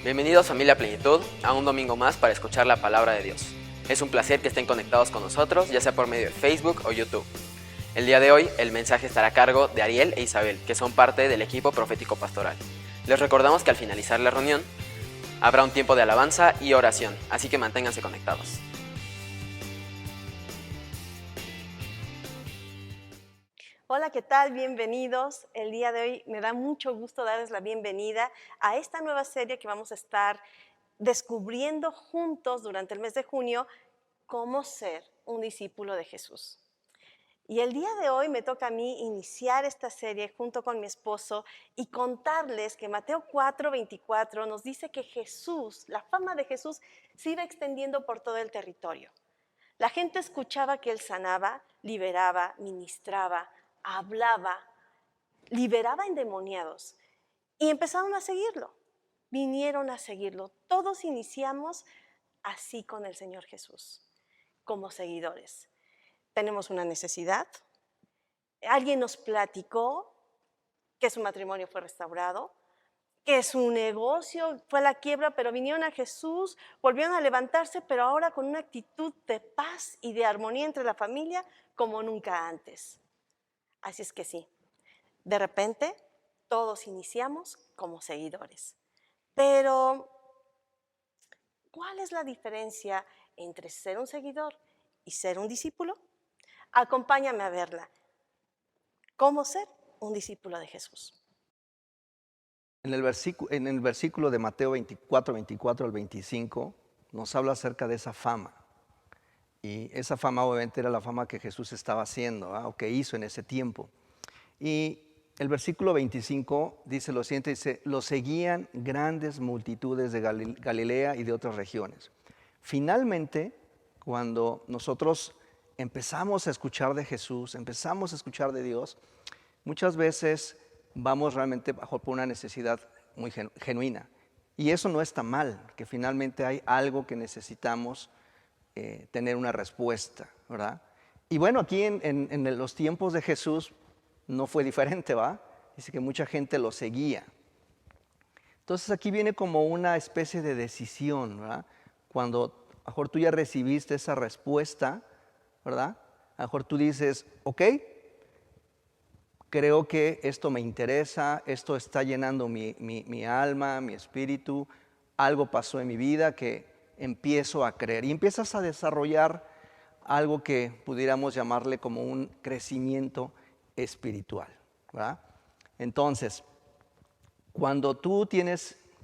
Bienvenidos familia Plenitud a un domingo más para escuchar la palabra de Dios. Es un placer que estén conectados con nosotros, ya sea por medio de Facebook o YouTube. El día de hoy el mensaje estará a cargo de Ariel e Isabel, que son parte del equipo profético pastoral. Les recordamos que al finalizar la reunión habrá un tiempo de alabanza y oración, así que manténganse conectados. Hola, ¿qué tal? Bienvenidos. El día de hoy me da mucho gusto darles la bienvenida a esta nueva serie que vamos a estar descubriendo juntos durante el mes de junio, cómo ser un discípulo de Jesús. Y el día de hoy me toca a mí iniciar esta serie junto con mi esposo y contarles que Mateo 4:24 nos dice que Jesús, la fama de Jesús, se iba extendiendo por todo el territorio. La gente escuchaba que él sanaba, liberaba, ministraba, hablaba, liberaba endemoniados y empezaron a seguirlo. Vinieron a seguirlo. Todos iniciamos así con el Señor Jesús, como seguidores. Tenemos una necesidad. Alguien nos platicó que su matrimonio fue restaurado, que su negocio fue a la quiebra, pero vinieron a Jesús, volvieron a levantarse, pero ahora con una actitud de paz y de armonía entre la familia como nunca antes. Así es que sí, de repente todos iniciamos como seguidores. Pero, ¿cuál es la diferencia entre ser un seguidor y ser un discípulo? Acompáñame a verla. ¿Cómo ser un discípulo de Jesús? En el versículo de Mateo 24 al 25, nos habla acerca de esa fama. Y esa fama obviamente era la fama que Jesús estaba haciendo, o que hizo en ese tiempo. Y el versículo 25 dice lo siguiente, dice, lo seguían grandes multitudes de Galilea y de otras regiones. Finalmente, cuando nosotros empezamos a escuchar de Jesús, empezamos a escuchar de Dios, muchas veces vamos realmente por una necesidad muy genuina. Y eso no está mal, que finalmente hay algo que necesitamos tener una respuesta, ¿verdad? Y bueno, aquí en los tiempos de Jesús no fue diferente, ¿va? Dice que mucha gente lo seguía. Entonces aquí viene como una especie de decisión, ¿verdad? Cuando a lo mejor tú ya recibiste esa respuesta, ¿verdad? A lo mejor tú dices, ok, creo que esto me interesa, esto está llenando mi alma, mi espíritu, algo pasó en mi vida que empiezo a creer. Y empiezas a desarrollar algo que pudiéramos llamarle como un crecimiento espiritual, ¿verdad? Entonces, cuando tú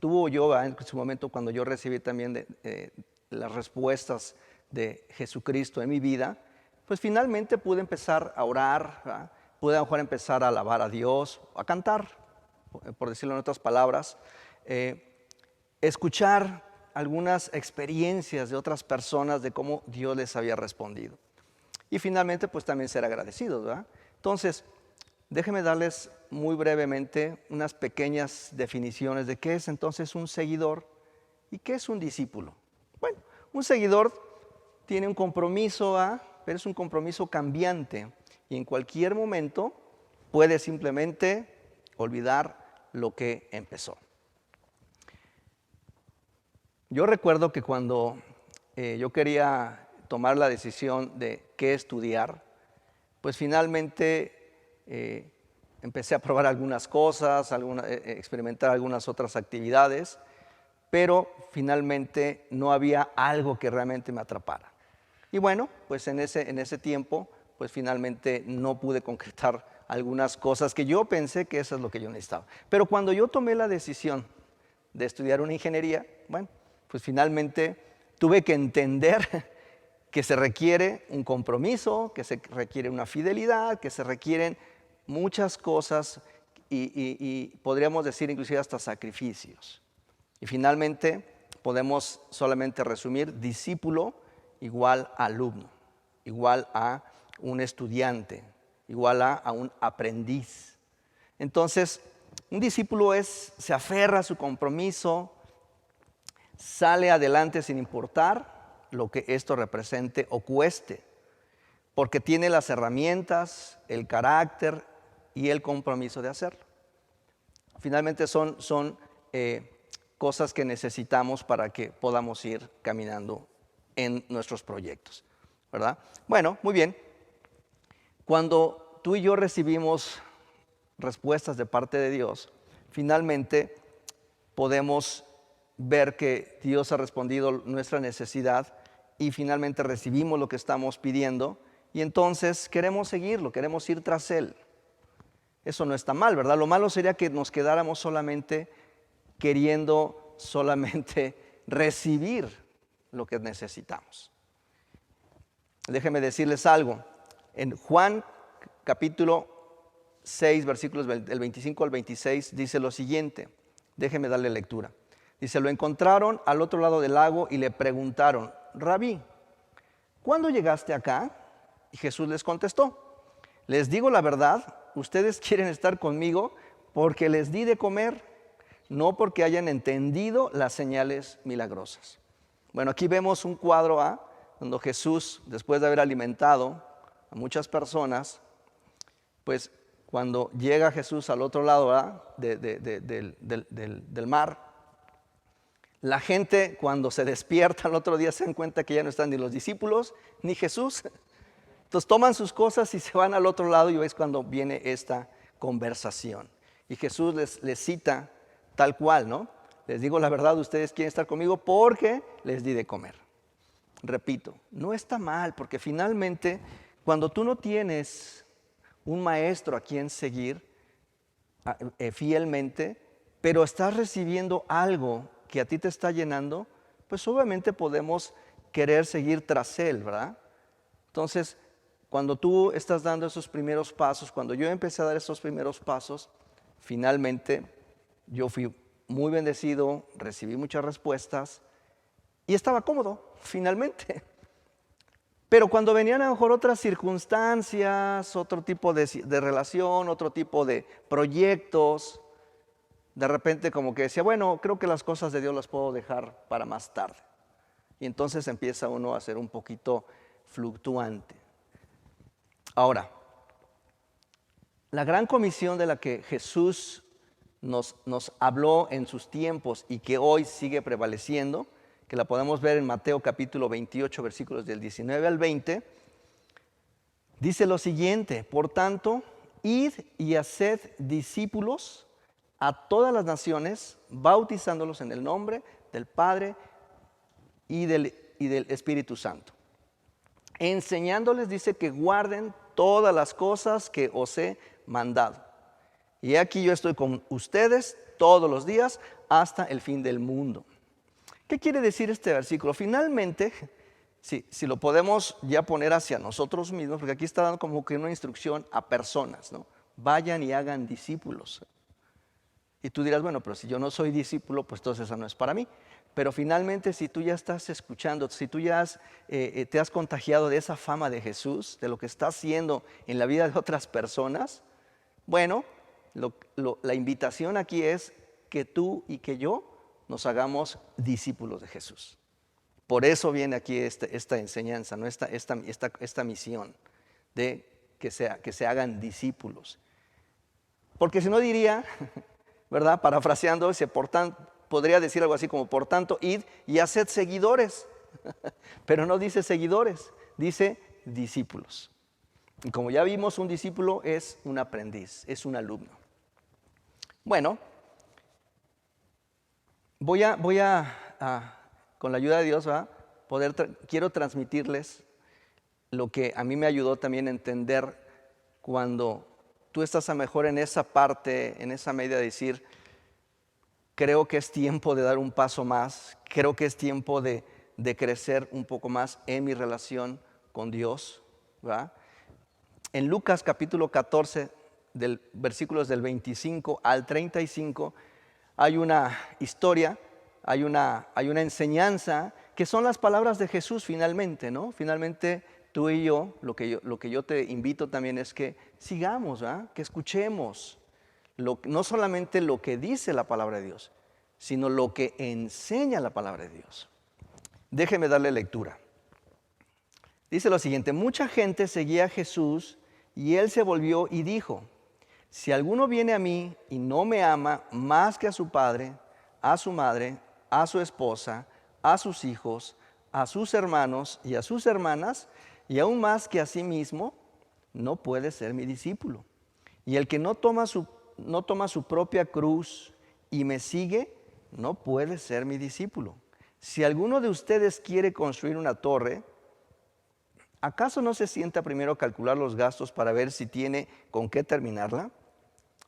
o yo, ¿verdad? En su momento cuando yo recibí también las respuestas de Jesucristo en mi vida, pues finalmente pude empezar a orar, ¿verdad? Pude a lo mejor empezar a alabar a Dios, a cantar, por decirlo en otras palabras, escuchar algunas experiencias de otras personas de cómo Dios les había respondido. Y finalmente, pues también ser agradecidos, ¿verdad? Entonces, déjenme darles muy brevemente unas pequeñas definiciones de qué es entonces un seguidor y qué es un discípulo. Bueno, un seguidor tiene un compromiso, pero es un compromiso cambiante y en cualquier momento puede simplemente olvidar lo que empezó. Yo recuerdo que cuando yo quería tomar la decisión de qué estudiar, pues finalmente empecé a probar algunas cosas, experimentar algunas otras actividades, pero finalmente no había algo que realmente me atrapara. Y bueno, pues en ese tiempo, pues finalmente no pude concretar algunas cosas que yo pensé que eso es lo que yo necesitaba. Pero cuando yo tomé la decisión de estudiar una ingeniería, bueno, pues finalmente tuve que entender que se requiere un compromiso, que se requiere una fidelidad, que se requieren muchas cosas y podríamos decir inclusive hasta sacrificios. Y finalmente podemos solamente resumir discípulo igual a alumno, igual a un estudiante, igual a un aprendiz. Entonces, un discípulo se aferra a su compromiso, sale adelante sin importar lo que esto represente o cueste, porque tiene las herramientas, el carácter y el compromiso de hacerlo. Finalmente son cosas que necesitamos para que podamos ir caminando en nuestros proyectos, ¿verdad? Bueno, muy bien. Cuando tú y yo recibimos respuestas de parte de Dios, finalmente podemos ver que Dios ha respondido nuestra necesidad y finalmente recibimos lo que estamos pidiendo y entonces queremos seguirlo, queremos ir tras Él. Eso no está mal, ¿verdad? Lo malo sería que nos quedáramos solamente queriendo recibir lo que necesitamos. Déjenme decirles algo. En Juan capítulo 6, versículos del 25 al 26, dice lo siguiente. Déjenme darle lectura. Dice, lo encontraron al otro lado del lago y le preguntaron, Rabí, ¿cuándo llegaste acá? Y Jesús les contestó, les digo la verdad, ustedes quieren estar conmigo porque les di de comer, no porque hayan entendido las señales milagrosas. Bueno, aquí vemos un cuadro donde Jesús, después de haber alimentado a muchas personas, pues cuando llega Jesús al otro lado del mar, la gente cuando se despierta al otro día se dan cuenta que ya no están ni los discípulos ni Jesús. Entonces toman sus cosas y se van al otro lado y es cuando viene esta conversación. Y Jesús les cita tal cual, ¿no? Les digo la verdad, ustedes quieren estar conmigo porque les di de comer. Repito, no está mal porque finalmente cuando tú no tienes un maestro a quien seguir fielmente, pero estás recibiendo algo que a ti te está llenando, pues obviamente podemos querer seguir tras él, ¿verdad? Entonces, cuando tú estás dando esos primeros pasos, cuando yo empecé a dar esos primeros pasos, finalmente yo fui muy bendecido, recibí muchas respuestas y estaba cómodo, finalmente. Pero cuando venían a lo mejor otras circunstancias, otro tipo de relación, otro tipo de proyectos, de repente como que decía, bueno, creo que las cosas de Dios las puedo dejar para más tarde. Y entonces empieza uno a ser un poquito fluctuante. Ahora, la gran comisión de la que Jesús nos habló en sus tiempos y que hoy sigue prevaleciendo, que la podemos ver en Mateo capítulo 28, versículos del 19 al 20, dice lo siguiente, por tanto, id y haced discípulos a todas las naciones, bautizándolos en el nombre del Padre y del Espíritu Santo. Enseñándoles, dice, que guarden todas las cosas que os he mandado. Y aquí yo estoy con ustedes todos los días hasta el fin del mundo. ¿Qué quiere decir este versículo? Finalmente, si lo podemos ya poner hacia nosotros mismos, porque aquí está dando como que una instrucción a personas, ¿no? Vayan y hagan discípulos. Y tú dirás, bueno, pero si yo no soy discípulo, pues entonces eso no es para mí. Pero finalmente, si tú ya estás escuchando, si tú ya te has contagiado de esa fama de Jesús, de lo que está haciendo en la vida de otras personas, bueno, la invitación aquí es que tú y que yo nos hagamos discípulos de Jesús. Por eso viene aquí esta enseñanza, ¿no? esta misión de que se hagan discípulos. Porque si no diría, ¿verdad? Parafraseando, podría decir algo así como, por tanto, id y haced seguidores. Pero no dice seguidores, dice discípulos. Y como ya vimos, un discípulo es un aprendiz, es un alumno. Bueno, voy a con la ayuda de Dios, quiero transmitirles lo que a mí me ayudó también a entender cuando tú estás a mejor en esa parte, en esa medida de decir, creo que es tiempo de dar un paso más, creo que es tiempo de crecer un poco más en mi relación con Dios, ¿verdad? En Lucas capítulo 14, versículos del 25 al 35, hay una historia, hay una enseñanza que son las palabras de Jesús finalmente, ¿no? Finalmente tú y yo, lo que yo te invito también es que sigamos, ¿verdad? Que escuchemos no solamente lo que dice la palabra de Dios, sino lo que enseña la palabra de Dios. Déjeme darle lectura. Dice lo siguiente, mucha gente seguía a Jesús y él se volvió y dijo, si alguno viene a mí y no me ama más que a su padre, a su madre, a su esposa, a sus hijos, a sus hermanos y a sus hermanas, y aún más que a sí mismo, no puede ser mi discípulo. Y el que no toma su propia cruz y me sigue, no puede ser mi discípulo. Si alguno de ustedes quiere construir una torre, ¿acaso no se sienta primero a calcular los gastos para ver si tiene con qué terminarla?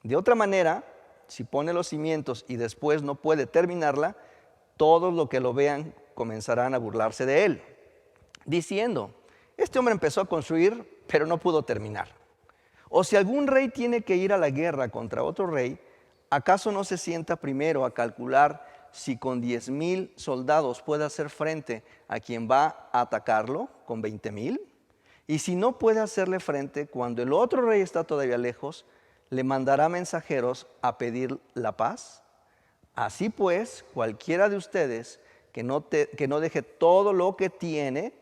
De otra manera, si pone los cimientos y después no puede terminarla, todos los que lo vean comenzarán a burlarse de él, diciendo, este hombre empezó a construir, pero no pudo terminar. O si algún rey tiene que ir a la guerra contra otro rey, ¿acaso no se sienta primero a calcular si con 10,000 soldados puede hacer frente a quien va a atacarlo con 20,000? Y si no puede hacerle frente, cuando el otro rey está todavía lejos, le mandará mensajeros a pedir la paz. Así pues, cualquiera de ustedes que no deje todo lo que tiene,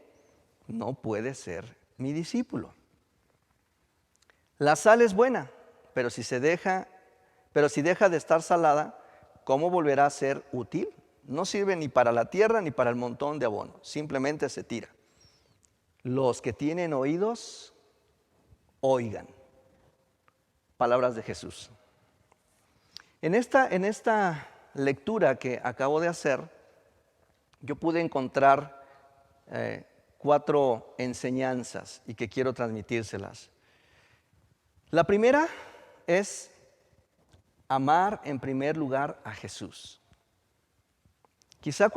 no puede ser mi discípulo. La sal es buena, pero si deja de estar salada, ¿cómo volverá a ser útil? No sirve ni para la tierra ni para el montón de abono, simplemente se tira. Los que tienen oídos, oigan. Palabras de Jesús. En esta lectura que acabo de hacer, yo pude encontrar 4 enseñanzas y que quiero transmitírselas. La primera es amar en primer lugar a Jesús. Quizá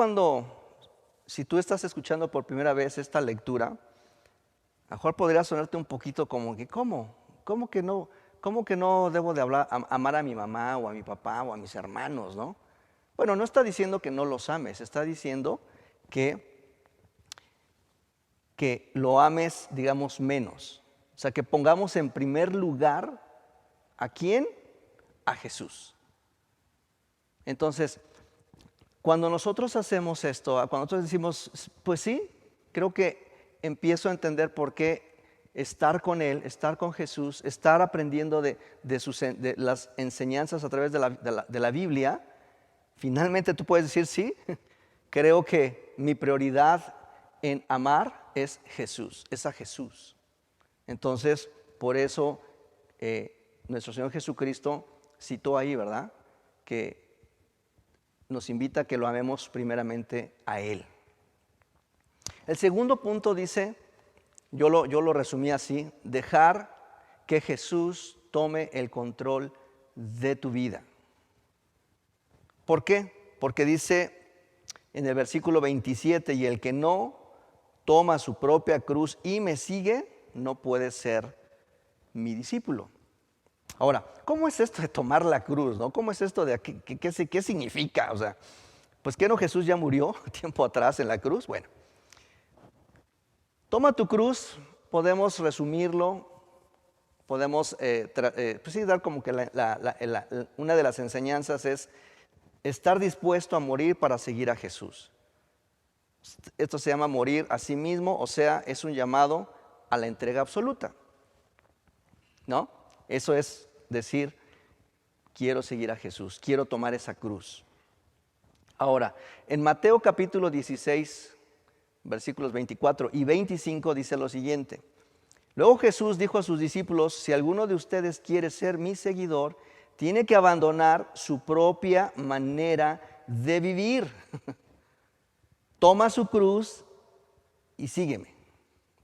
si tú estás escuchando por primera vez esta lectura, a lo mejor podría sonarte un poquito como que, ¿cómo que no debo de amar a mi mamá o a mi papá o a mis hermanos, ¿no? Bueno, no está diciendo que no los ames, está diciendo que lo ames, digamos, menos. O sea, que pongamos en primer lugar, ¿a quién? A Jesús. Entonces, cuando nosotros hacemos esto, cuando nosotros decimos, pues sí, creo que empiezo a entender por qué estar con Él, estar con Jesús, estar aprendiendo de las enseñanzas a través de la Biblia, finalmente tú puedes decir, sí, creo que mi prioridad en amar es Jesús, es a Jesús. Entonces, por eso nuestro Señor Jesucristo citó ahí, ¿verdad?, que nos invita a que lo amemos primeramente a Él. El segundo punto dice, yo lo resumí así, dejar que Jesús tome el control de tu vida. ¿Por qué? Porque dice en el versículo 27, y el que no toma su propia cruz y me sigue, no puede ser mi discípulo. Ahora, ¿cómo es esto de tomar la cruz, no? ¿Cómo es esto de qué significa? O sea, pues ¿qué no Jesús ya murió tiempo atrás en la cruz? Bueno, toma tu cruz, podemos resumirlo, podemos pues sí, dar como que una de las enseñanzas es estar dispuesto a morir para seguir a Jesús. Esto se llama morir a sí mismo, o sea, es un llamado a la entrega absoluta, ¿no? Eso es decir, quiero seguir a Jesús, quiero tomar esa cruz. Ahora, en Mateo capítulo 16, versículos 24 y 25 dice lo siguiente. Luego Jesús dijo a sus discípulos, si alguno de ustedes quiere ser mi seguidor, tiene que abandonar su propia manera de vivir. Toma su cruz y sígueme.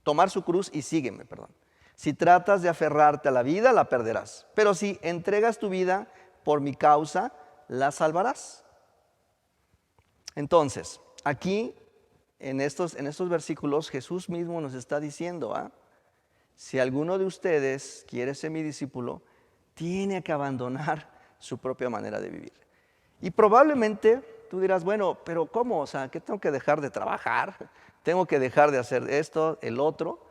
Tomar su cruz y sígueme, perdón. Si tratas de aferrarte a la vida, la perderás. Pero si entregas tu vida por mi causa, la salvarás. Entonces, aquí, en estos versículos, Jesús mismo nos está diciendo, si alguno de ustedes quiere ser mi discípulo, tiene que abandonar su propia manera de vivir. Y probablemente tú dirás, bueno, pero ¿cómo? O sea, ¿qué tengo que dejar de trabajar? ¿Tengo que dejar de hacer esto, el otro?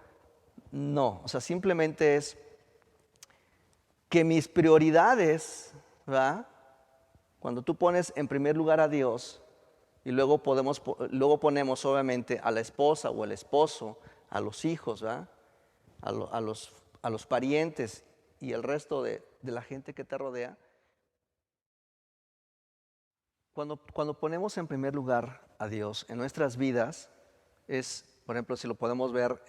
No, o sea, simplemente es que mis prioridades, ¿verdad? Cuando tú pones en primer lugar a Dios y luego ponemos obviamente a la esposa o el esposo, a los hijos, ¿verdad? A los parientes y el resto de la gente que te rodea. Cuando ponemos en primer lugar a Dios en nuestras vidas, por ejemplo, si lo podemos ver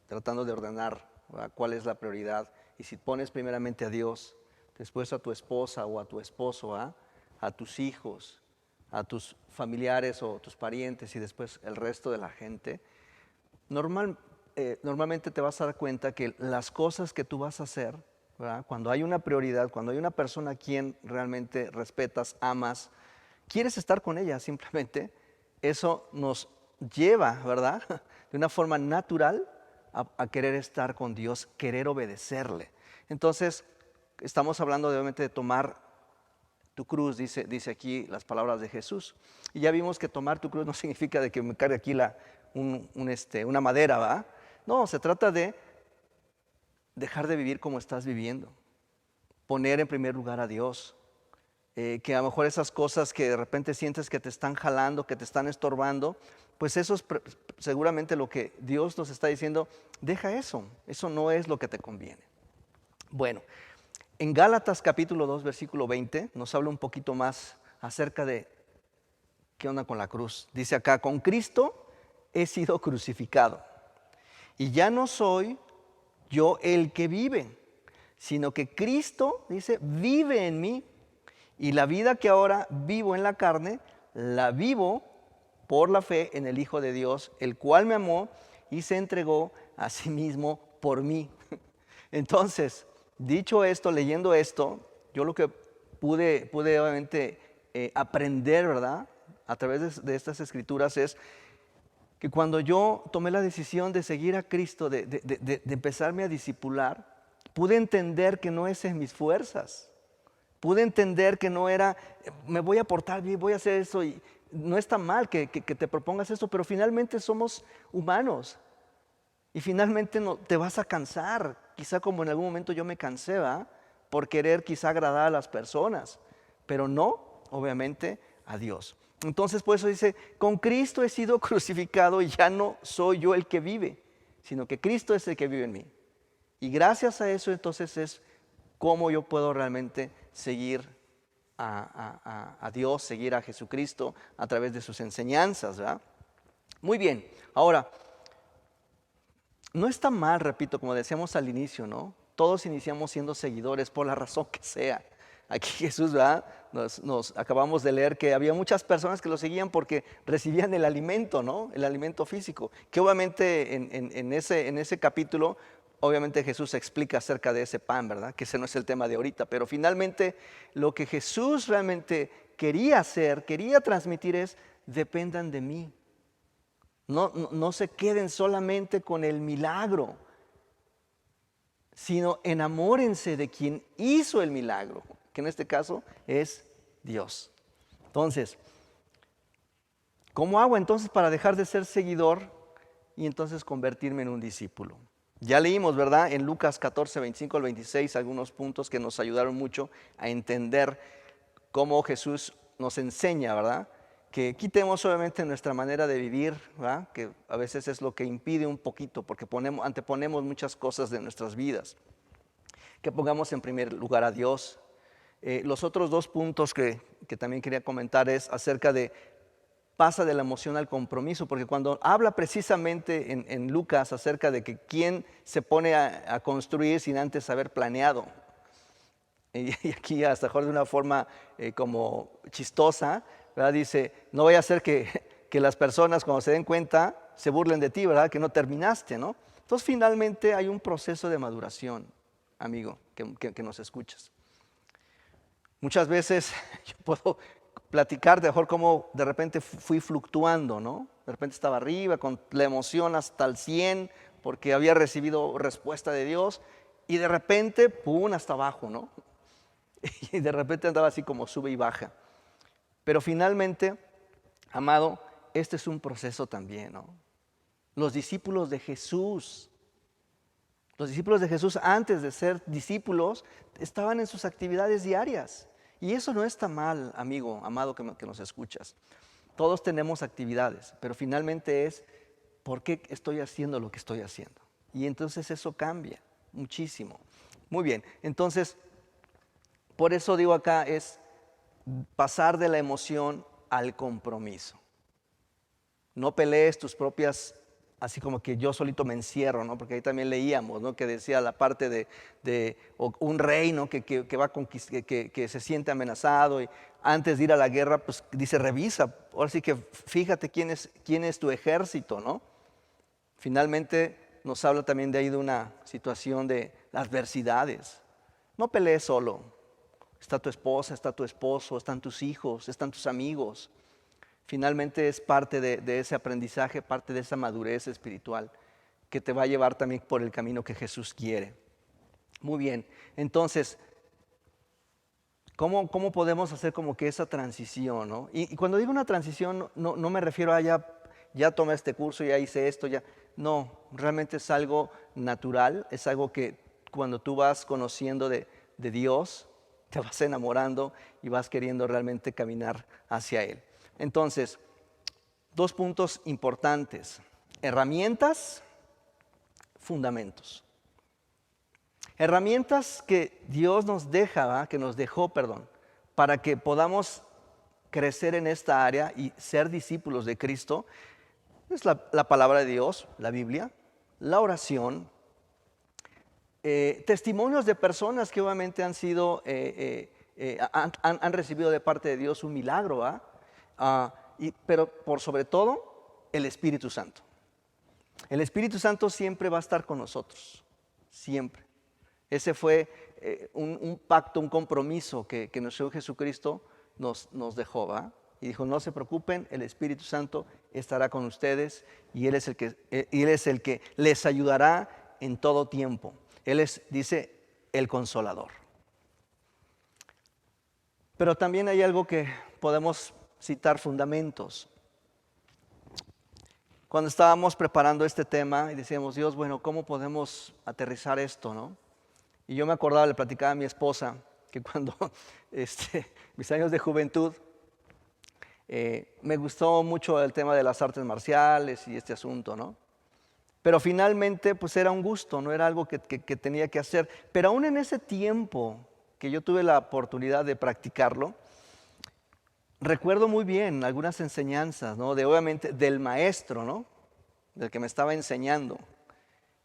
tratando de ordenar, ¿verdad?, cuál es la prioridad. Y si pones primeramente a Dios, después a tu esposa o a tu esposo, ¿verdad?, a tus hijos, a tus familiares o tus parientes y después el resto de la gente, normalmente te vas a dar cuenta que las cosas que tú vas a hacer, ¿verdad?, cuando hay una prioridad, cuando hay una persona a quien realmente respetas, amas, quieres estar con ella simplemente, eso nos lleva, ¿verdad?, de una forma natural a querer estar con Dios, querer obedecerle. Entonces, estamos hablando obviamente de tomar tu cruz, dice aquí las palabras de Jesús. Y ya vimos que tomar tu cruz no significa de que me cargue aquí una madera, ¿va? No, se trata de dejar de vivir como estás viviendo, poner en primer lugar a Dios. Que a lo mejor esas cosas que de repente sientes que te están jalando, que te están estorbando, pues eso es seguramente lo que Dios nos está diciendo, deja eso no es lo que te conviene. Bueno, en Gálatas capítulo 2, versículo 20, nos habla un poquito más acerca de qué onda con la cruz. Dice acá, con Cristo he sido crucificado, y ya no soy yo el que vive, sino que Cristo, dice, vive en mí. Y la vida que ahora vivo en la carne, la vivo por la fe en el Hijo de Dios, el cual me amó y se entregó a sí mismo por mí. Entonces, dicho esto, leyendo esto, yo lo que pude obviamente aprender, ¿verdad?, a través de estas escrituras es que cuando yo tomé la decisión de seguir a Cristo, de empezarme a discipular, pude entender que no es en mis fuerzas. Pude entender que no era, me voy a portar bien, voy a hacer eso, y no está mal que te propongas eso, pero finalmente somos humanos y finalmente te vas a cansar, quizá como en algún momento yo me cansé, ¿va?, por querer quizá agradar a las personas, pero no, obviamente, a Dios. Entonces por eso dice, con Cristo he sido crucificado y ya no soy yo el que vive, sino que Cristo es el que vive en mí. Y gracias a eso entonces es cómo yo puedo realmente seguir a Dios, seguir a Jesucristo a través de sus enseñanzas, ¿verdad? Muy bien, ahora, no está mal, repito, como decíamos al inicio, ¿no? Todos iniciamos siendo seguidores por la razón que sea. Aquí Jesús, ¿verdad?, nos acabamos de leer que había muchas personas que lo seguían porque recibían el alimento, ¿no?, el alimento físico, que obviamente en ese capítulo, obviamente Jesús explica acerca de ese pan, ¿verdad?, que ese no es el tema de ahorita, pero finalmente lo que Jesús realmente quería hacer, quería transmitir es, dependan de mí. No se queden solamente con el milagro, sino enamórense de quien hizo el milagro, que en este caso es Dios. Entonces, ¿cómo hago entonces para dejar de ser seguidor y entonces convertirme en un discípulo? Ya leímos, ¿verdad?, en Lucas 14, 25 al 26, algunos puntos que nos ayudaron mucho a entender cómo Jesús nos enseña, ¿verdad?, que quitemos obviamente nuestra manera de vivir, ¿verdad?, que a veces es lo que impide un poquito, porque anteponemos muchas cosas de nuestras vidas. Que pongamos en primer lugar a Dios. Los otros dos puntos que también quería comentar es acerca de pasa de la emoción al compromiso, porque cuando habla precisamente en Lucas acerca de que quién se pone a construir sin antes haber planeado, y aquí hasta mejor de una forma como chistosa, ¿verdad?, dice, no vaya a ser que las personas cuando se den cuenta se burlen de ti, ¿verdad?, que no terminaste, ¿no? Entonces finalmente hay un proceso de maduración, amigo, que nos escuchas. Muchas veces yo puedo platicar de mejor cómo de repente fui fluctuando, ¿no? De repente estaba arriba con la emoción hasta el 100 porque había recibido respuesta de Dios y de repente, ¡pum!, hasta abajo, ¿no? Y de repente andaba así como sube y baja. Pero finalmente, amado, este es un proceso también, ¿no? Los discípulos de Jesús antes de ser discípulos estaban en sus actividades diarias. Y eso no está mal, amigo, amado, que nos escuchas. Todos tenemos actividades, pero finalmente es ¿por qué estoy haciendo lo que estoy haciendo? Y entonces eso cambia muchísimo. Muy bien, entonces, por eso digo acá es pasar de la emoción al compromiso. No pelees tus propias, así como que yo solito me encierro, ¿no? Porque ahí también leíamos, ¿no? Que decía la parte de un rey, ¿no? que se siente amenazado y antes de ir a la guerra, pues dice, revisa, ahora sí que fíjate quién es tu ejército, ¿no? Finalmente nos habla también de ahí de una situación de adversidades. No pelees solo. Está tu esposa, está tu esposo, están tus hijos, están tus amigos. Finalmente es parte de ese aprendizaje, parte de esa madurez espiritual que te va a llevar también por el camino que Jesús quiere. Muy bien, entonces, ¿cómo podemos hacer como que esa transición, ¿no? Y cuando digo una transición, no me refiero a ya tomé este curso, ya hice esto, ya. No, realmente es algo natural, es algo que cuando tú vas conociendo de Dios, te vas enamorando y vas queriendo realmente caminar hacia Él. Entonces, 2 puntos importantes: herramientas, fundamentos. Herramientas que Dios nos deja, que nos dejó, para que podamos crecer en esta área y ser discípulos de Cristo, es la palabra de Dios, la Biblia, la oración, testimonios de personas que obviamente han sido, han recibido de parte de Dios un milagro, pero por sobre todo el Espíritu Santo. El Espíritu Santo siempre va a estar con nosotros, siempre. Ese fue un pacto, un compromiso que nuestro Señor Jesucristo nos dejó, ¿va? Y dijo, no se preocupen, el Espíritu Santo estará con ustedes y Él es el que les ayudará en todo tiempo. Él es, dice, el Consolador. Pero también hay algo que podemos citar, fundamentos. Cuando estábamos preparando este tema y decíamos, Dios, bueno, ¿cómo podemos aterrizar esto, no? Y yo me acordaba, le platicaba a mi esposa, que cuando mis años de juventud, me gustó mucho el tema de las artes marciales y este asunto, ¿no? Pero finalmente, pues era un gusto, no era algo que tenía que hacer. Pero aún en ese tiempo que yo tuve la oportunidad de practicarlo, recuerdo muy bien algunas enseñanzas, ¿no? Obviamente del maestro, ¿no? Del que me estaba enseñando.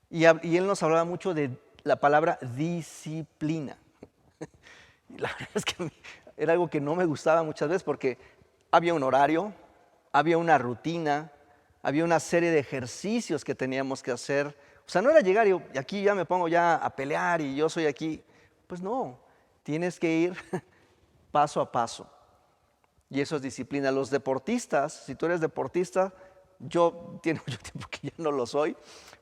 Y él nos hablaba mucho de la palabra disciplina. Y la verdad es que era algo que no me gustaba muchas veces porque había un horario, había una rutina, había una serie de ejercicios que teníamos que hacer. O sea, no era llegar y aquí ya me pongo ya a pelear y yo soy aquí. Pues no, tienes que ir paso a paso. Y eso es disciplina. Los deportistas, si tú eres deportista, yo tiene mucho tiempo que ya no lo soy,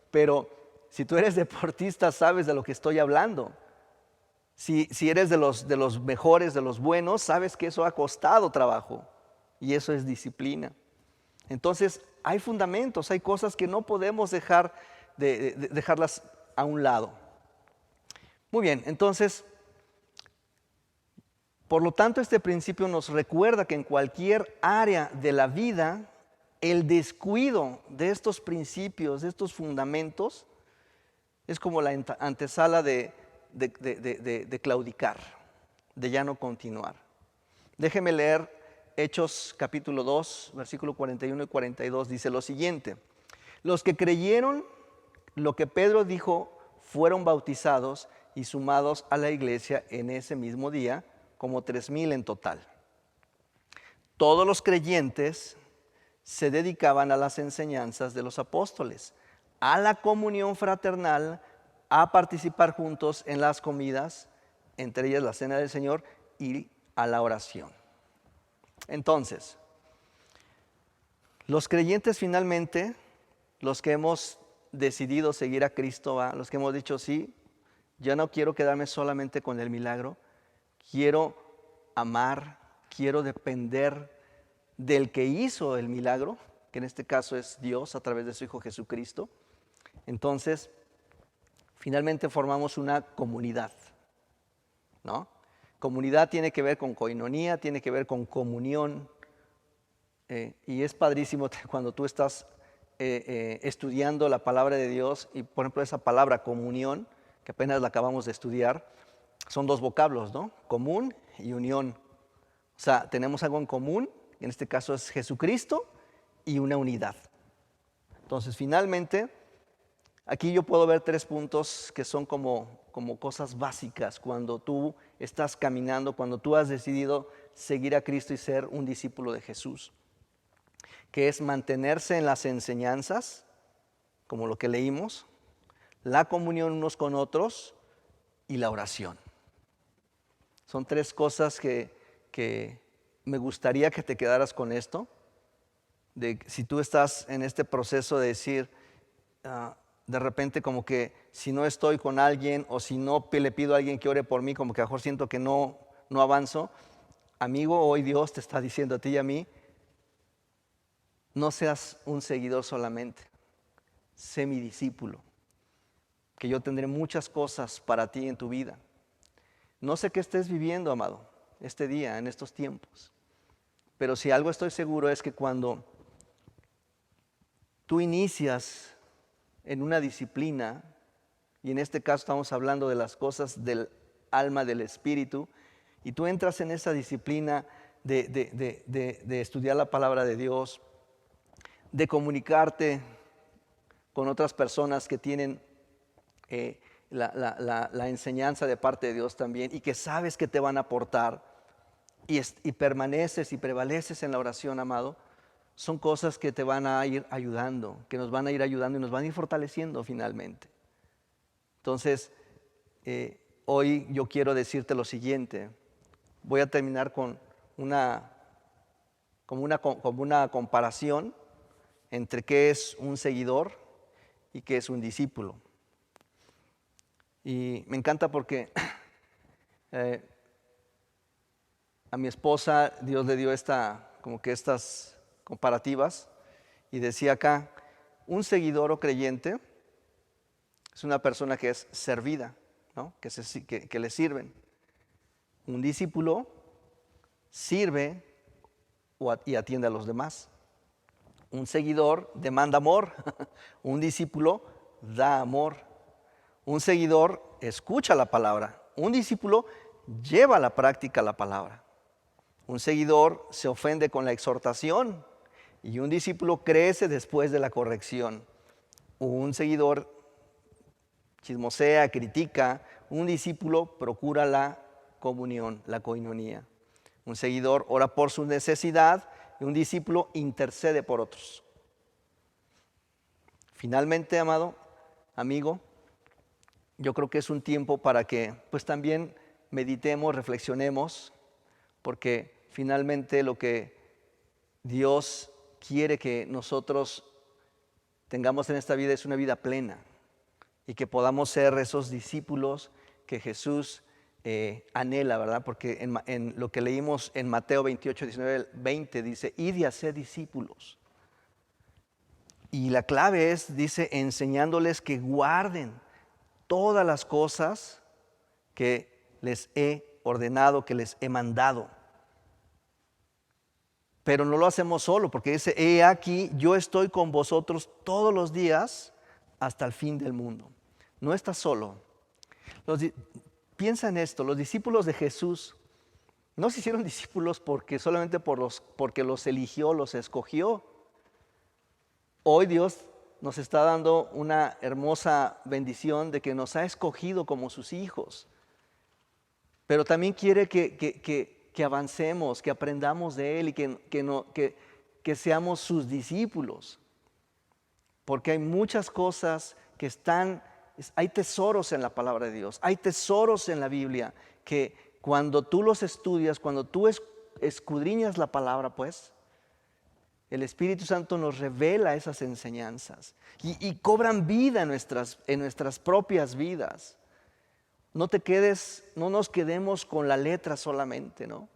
pero si tú eres deportista sabes de lo que estoy hablando. Si eres de los mejores, de los buenos, sabes que eso ha costado trabajo y eso es disciplina. Entonces hay fundamentos, hay cosas que no podemos dejarlas a un lado. Muy bien, entonces, por lo tanto, este principio nos recuerda que en cualquier área de la vida, el descuido de estos principios, de estos fundamentos, es como la antesala de claudicar, de ya no continuar. Déjeme leer Hechos capítulo 2, versículo 41 y 42, dice lo siguiente: los que creyeron lo que Pedro dijo fueron bautizados y sumados a la iglesia en ese mismo día, como 3,000 en total. Todos los creyentes se dedicaban a las enseñanzas de los apóstoles, a la comunión fraternal, a participar juntos en las comidas, entre ellas la cena del Señor, y a la oración. Entonces, los creyentes finalmente, los que hemos decidido seguir a Cristo, los que hemos dicho sí, yo no quiero quedarme solamente con el milagro, quiero amar, quiero depender del que hizo el milagro, que en este caso es Dios a través de su Hijo Jesucristo. Entonces, finalmente formamos una comunidad, ¿no? Comunidad tiene que ver con koinonía, tiene que ver con comunión, y es padrísimo cuando tú estás estudiando la palabra de Dios y, por ejemplo, esa palabra comunión, que apenas la acabamos de estudiar, son 2 vocablos, ¿no? Común y unión. O sea, tenemos algo en común, en este caso es Jesucristo y una unidad. Entonces, finalmente, aquí yo puedo ver 3 puntos que son como cosas básicas cuando tú estás caminando, cuando tú has decidido seguir a Cristo y ser un discípulo de Jesús, que es mantenerse en las enseñanzas, como lo que leímos, la comunión unos con otros y la oración. Son 3 cosas que me gustaría que te quedaras con esto, de si tú estás en este proceso de decir, de repente como que si no estoy con alguien o si no le pido a alguien que ore por mí, como que a lo mejor siento que no avanzo. Amigo, hoy Dios te está diciendo a ti y a mí, no seas un seguidor solamente, sé mi discípulo, que yo tendré muchas cosas para ti en tu vida. No sé qué estés viviendo, amado, este día, en estos tiempos, pero si algo estoy seguro es que cuando tú inicias en una disciplina, y en este caso estamos hablando de las cosas del alma, del espíritu, y tú entras en esa disciplina de estudiar la palabra de Dios, de comunicarte con otras personas que tienen la enseñanza de parte de Dios también, y que sabes que te van a aportar, y permaneces y prevaleces en la oración, amado, son cosas que te van a ir ayudando, que nos van a ir ayudando y nos van a ir fortaleciendo finalmente. Entonces, hoy yo quiero decirte lo siguiente. Voy a terminar con una comparación entre qué es un seguidor y qué es un discípulo. Y me encanta porque a mi esposa Dios le dio estas comparativas, y decía acá, un seguidor o creyente es una persona que es servida, ¿no? que le sirven. Un discípulo sirve y atiende a los demás. Un seguidor demanda amor, un discípulo da amor. Un seguidor escucha la palabra, un discípulo lleva a la práctica la palabra. Un seguidor se ofende con la exhortación y un discípulo crece después de la corrección. Un seguidor chismosea, critica, un discípulo procura la comunión, la koinonía. Un seguidor ora por su necesidad y un discípulo intercede por otros. Finalmente, amado, amigo, yo creo que es un tiempo para que pues también meditemos, reflexionemos, porque finalmente lo que Dios quiere que nosotros tengamos en esta vida es una vida plena y que podamos ser esos discípulos que Jesús anhela, ¿verdad? Porque en lo que leímos en Mateo 28, 19, 20 dice, id y haced discípulos. Y la clave es, dice, enseñándoles que guarden todas las cosas que les he ordenado, que les he mandado. Pero no lo hacemos solo, porque dice, he aquí, yo estoy con vosotros todos los días hasta el fin del mundo. No estás solo. Piensa en esto, los discípulos de Jesús no se hicieron discípulos solamente porque los eligió, los escogió. Hoy Dios nos está dando una hermosa bendición de que nos ha escogido como sus hijos. Pero también quiere que avancemos, que aprendamos de Él y que seamos sus discípulos. Porque hay muchas cosas que hay tesoros en la palabra de Dios, hay tesoros en la Biblia que cuando tú los estudias, cuando tú escudriñas la palabra, pues, el Espíritu Santo nos revela esas enseñanzas y cobran vida en nuestras propias vidas. No nos quedemos con la letra solamente, ¿no?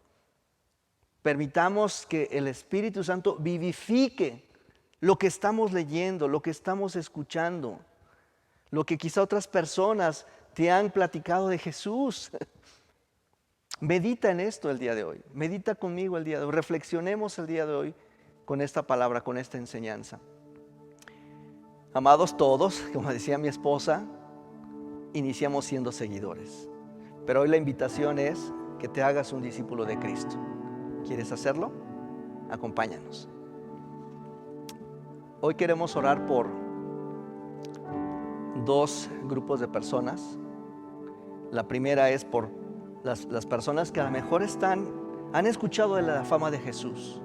Permitamos que el Espíritu Santo vivifique lo que estamos leyendo, lo que estamos escuchando, lo que quizá otras personas te han platicado de Jesús. Medita en esto el día de hoy, medita conmigo el día de hoy, reflexionemos el día de hoy con esta palabra, con esta enseñanza. Amados todos, como decía mi esposa, iniciamos siendo seguidores, pero hoy la invitación es que te hagas un discípulo de Cristo. ¿Quieres hacerlo? Acompáñanos. Hoy queremos orar por 2 grupos de personas. La primera es por las personas que a lo mejor han escuchado de la fama de Jesús,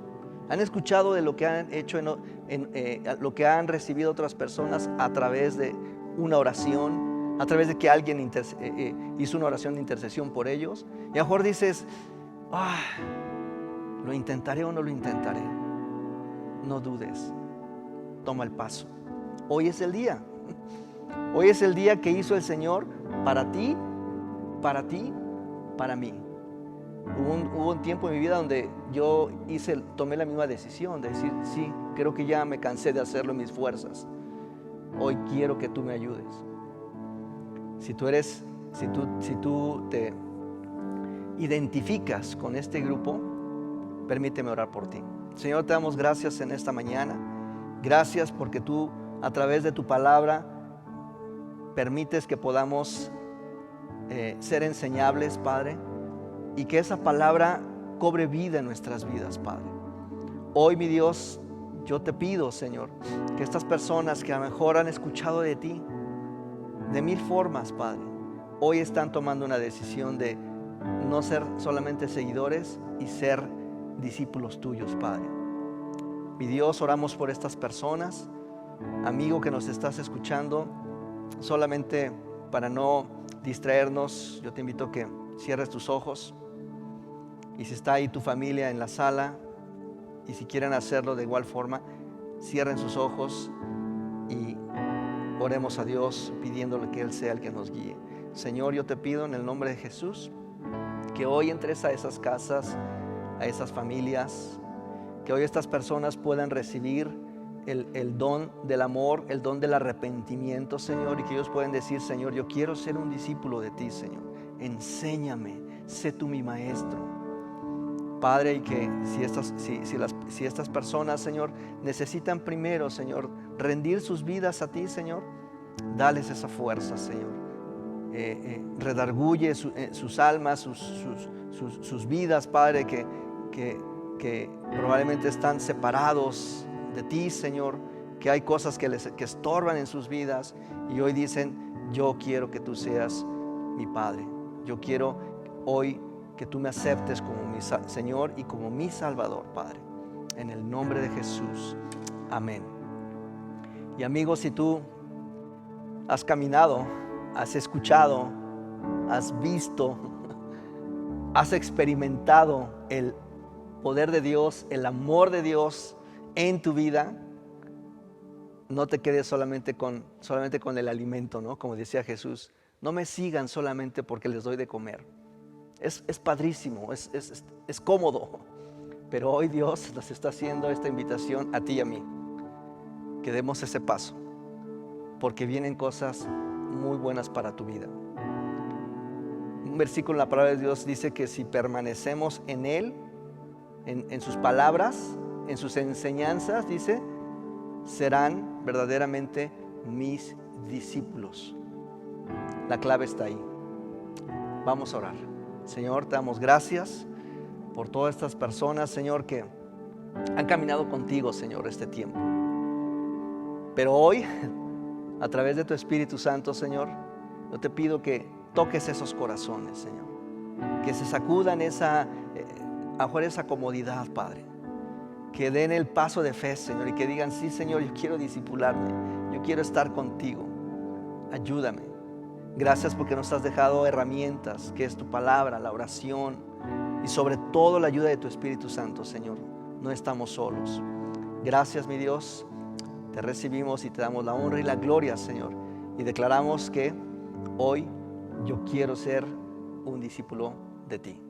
han escuchado de lo que han hecho, lo que han recibido otras personas a través de una oración, a través de que alguien hizo una oración de intercesión por ellos. Y a lo mejor dices, ¿lo intentaré o no lo intentaré? No dudes, toma el paso. Hoy es el día. Hoy es el día que hizo el Señor para ti, para mí. Hubo un tiempo en mi vida donde yo tomé la misma decisión de decir, sí, creo que ya me cansé de hacerlo en mis fuerzas. Hoy quiero que tú me ayudes. Si tú te identificas con este grupo, permíteme orar por ti. Señor, te damos gracias en esta mañana. Gracias porque tú, a través de tu palabra, permites que podamos ser enseñables, Padre, y que esa palabra cobre vida en nuestras vidas, Padre. Hoy, mi Dios, yo te pido, Señor, que estas personas que a lo mejor han escuchado de ti de mil formas, Padre, hoy están tomando una decisión de no ser solamente seguidores y ser discípulos tuyos, Padre. Mi Dios, oramos por estas personas. Amigo que nos estás escuchando, solamente para no distraernos, yo te invito a que cierres tus ojos. Y si está ahí tu familia en la sala, y si quieren hacerlo de igual forma, cierren sus ojos y oremos a Dios pidiéndole que Él sea el que nos guíe. Señor, yo te pido en el nombre de Jesús que hoy entres a esas casas, a esas familias, que hoy estas personas puedan recibir el don del amor, el don del arrepentimiento, Señor, y que ellos puedan decir, Señor, yo quiero ser un discípulo de ti, Señor. Enséñame, sé tú mi maestro. Padre, y que si estas personas, Señor, necesitan primero, Señor, rendir sus vidas a ti, Señor, dales esa fuerza, Señor. Redarguye sus almas, sus vidas, Padre, que probablemente están separados de ti, Señor, que hay cosas que estorban en sus vidas y hoy dicen, yo quiero que tú seas mi Padre. Yo quiero hoy que tú me aceptes como mi Señor y como mi Salvador, Padre. En el nombre de Jesús. Amén. Y amigos, si tú has caminado, has escuchado, has visto, has experimentado el poder de Dios, el amor de Dios en tu vida, no te quedes solamente con el alimento, ¿no? Como decía Jesús, no me sigan solamente porque les doy de comer. Es padrísimo, es cómodo, pero hoy Dios nos está haciendo esta invitación a ti y a mí, que demos ese paso, porque vienen cosas muy buenas para tu vida. Un versículo en la palabra de Dios dice que si permanecemos en Él, en sus palabras, en sus enseñanzas, dice, serán verdaderamente mis discípulos. La clave está ahí. Vamos a orar. Señor, te damos gracias por todas estas personas, Señor, que han caminado contigo, Señor, este tiempo. Pero hoy, a través de tu Espíritu Santo, Señor, yo te pido que toques esos corazones, Señor, que se sacudan esa comodidad, Padre, que den el paso de fe, Señor, y que digan, sí, Señor, yo quiero discipularme, yo quiero estar contigo, ayúdame. Gracias porque nos has dejado herramientas, que es tu palabra, la oración y sobre todo la ayuda de tu Espíritu Santo, Señor. No estamos solos. Gracias, mi Dios, te recibimos y te damos la honra y la gloria, Señor, y declaramos que hoy yo quiero ser un discípulo de ti.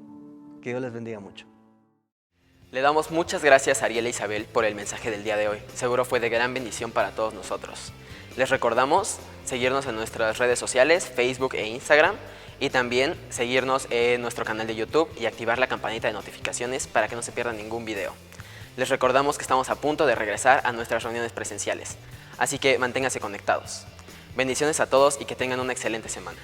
Que Dios les bendiga mucho. Le damos muchas gracias a Ariel e Isabel por el mensaje del día de hoy. Seguro fue de gran bendición para todos nosotros. Les recordamos seguirnos en nuestras redes sociales, Facebook e Instagram, y también seguirnos en nuestro canal de YouTube y activar la campanita de notificaciones para que no se pierdan ningún video. Les recordamos que estamos a punto de regresar a nuestras reuniones presenciales, así que manténganse conectados. Bendiciones a todos y que tengan una excelente semana.